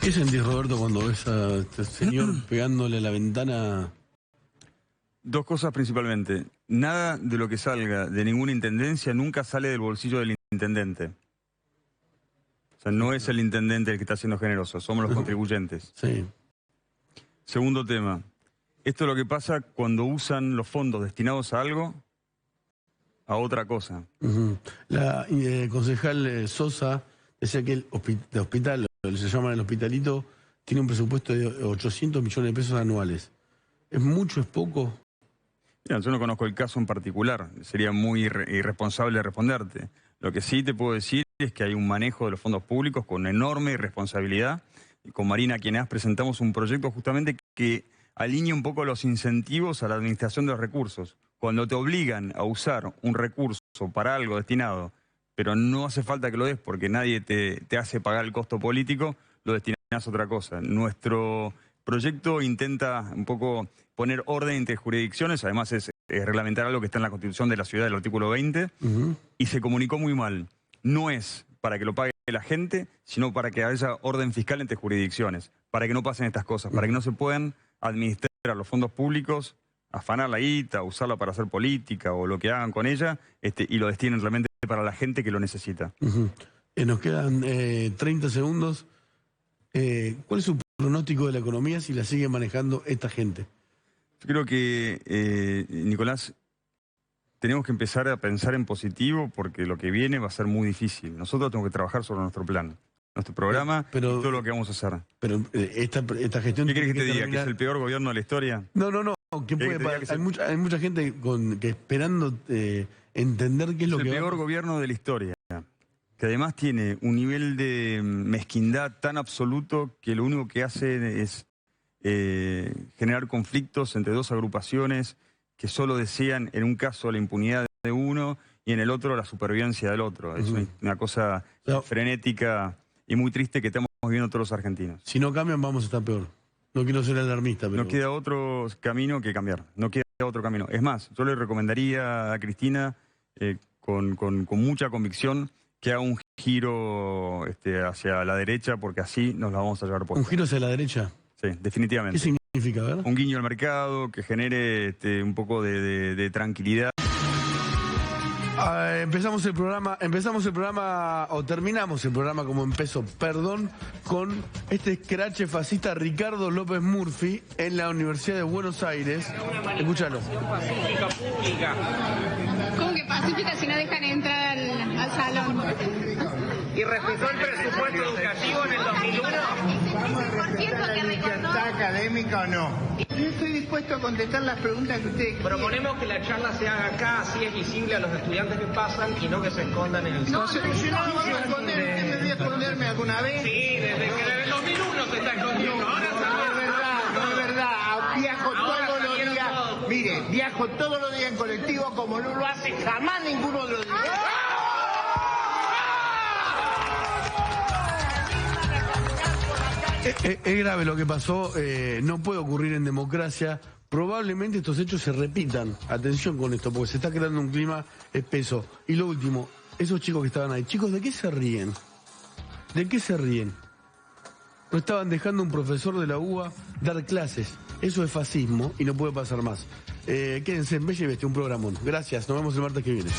¿Qué sentís, Roberto, cuando ves a este señor pegándole a la ventana? Dos cosas principalmente. Nada de lo que salga de ninguna intendencia nunca sale del bolsillo del intendente. O sea, no es el intendente el que está siendo generoso, somos los contribuyentes. Sí. Segundo tema. Esto es lo que pasa cuando usan los fondos destinados a algo a otra cosa. La concejal Sosa decía que el hospital, se llama el Hospitalito, tiene un presupuesto de 800 millones de pesos anuales. ¿Es mucho, es poco? Mira, yo no conozco el caso en particular, sería muy irresponsable responderte. Lo que sí te puedo decir es que hay un manejo de los fondos públicos con enorme irresponsabilidad. Y con Marina Quienas presentamos un proyecto justamente que alinea un poco los incentivos a la administración de los recursos. Cuando te obligan a usar un recurso para algo destinado, pero no hace falta que lo des porque nadie te hace pagar el costo político, lo destinas a otra cosa. Nuestro proyecto intenta un poco poner orden entre jurisdicciones, además es reglamentar algo que está en la Constitución de la ciudad, del artículo 20, y se comunicó muy mal. No es para que lo pague la gente, sino para que haya orden fiscal entre jurisdicciones, para que no pasen estas cosas, para que no se puedan administrar los fondos públicos, afanar la guita, usarla para hacer política o lo que hagan con ella, y lo destinen realmente para la gente que lo necesita. Nos quedan 30 segundos. ¿Cuál es su pronóstico de la economía si la sigue manejando esta gente? Yo creo que, Nicolás, tenemos que empezar a pensar en positivo porque lo que viene va a ser muy difícil. Nosotros tenemos que trabajar sobre nuestro plan, nuestro programa y todo lo que vamos a hacer. Pero esta gestión... ¿Qué querés que te diga? ¿Que es el peor gobierno de la historia? No. ¿Qué puede pasar? Hay mucha gente que esperando entender qué es lo que va a pasar. Es el peor gobierno de la historia, que además tiene un nivel de mezquindad tan absoluto que lo único que hace es generar conflictos entre dos agrupaciones que solo desean, en un caso, la impunidad de uno y en el otro la supervivencia del otro. Es una cosa frenética y muy triste que estamos viendo todos los argentinos. Si no cambian, vamos a estar peor. No quiero ser alarmista, pero... No queda otro camino que cambiar. No queda otro camino. Es más, yo le recomendaría a Cristina, con mucha convicción, que haga un giro hacia la derecha, porque así nos la vamos a llevar puesta. ¿Un giro hacia la derecha? Sí, definitivamente. ¿Qué significa, verdad? Un guiño al mercado, que genere un poco de tranquilidad. Empezamos el programa, o terminamos el programa como empezó, perdón, con este scratch fascista Ricardo López Murphy en la Universidad de Buenos Aires. Escúchalo. Pacífica, pública. ¿Cómo que pacífica si no dejan entrar al salón? ¿Y respetó el presupuesto educativo en el 2001? ¿Está académica o no? Yo estoy dispuesto a contestar las preguntas que usted quiera. Proponemos que la charla se haga acá, así es visible a los estudiantes que pasan y no que se escondan en el salón. Si no me voy a esconder, ¿usted me voy a esconderme alguna vez? Sí, desde que desde el 2001 se está escondiendo. Ahora No es verdad. Viajo todos los días. Mire, viajo todos los días en colectivo como no lo hace jamás ninguno de los días. Es grave lo que pasó, no puede ocurrir en democracia. Probablemente estos hechos se repitan. Atención con esto, porque se está creando un clima espeso. Y lo último, esos chicos que estaban ahí, chicos, ¿de qué se ríen? ¿De qué se ríen? No estaban dejando a un profesor de la UBA dar clases. Eso es fascismo y no puede pasar más. Quédense en Bella y Bestia, un programón. Gracias, nos vemos el martes que viene.